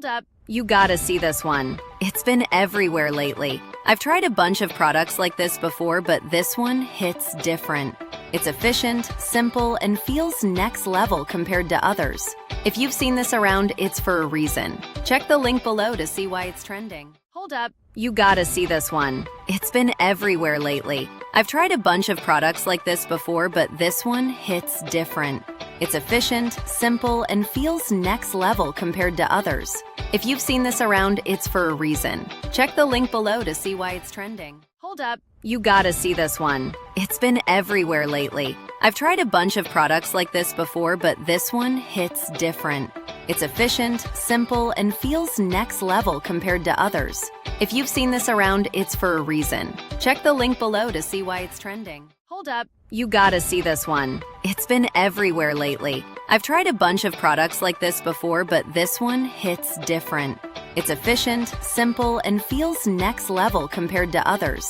Hold up. You gotta see this one. It's been everywhere lately. I've tried a bunch of products like this before, but this one hits different. It's efficient, simple, and feels next level compared to others. If you've seen this around, it's for a reason. Check the link below to see why it's trending. Hold up. You gotta see this one. It's been everywhere lately. I've tried a bunch of products like this before, but this one hits different. It's efficient, simple, and feels next level compared to others. If you've seen this around, it's for a reason. Check the link below to see why it's trending. Hold up. You gotta see this one. It's been everywhere lately. I've tried a bunch of products like this before, but this one hits different. It's efficient, simple, and feels next level compared to others. If you've seen this around, it's for a reason. Check the link below to see why it's trending. Hold up. You gotta see this one. It's been everywhere lately. I've tried a bunch of products like this before, but this one hits different. It's efficient, simple, and feels next level compared to others.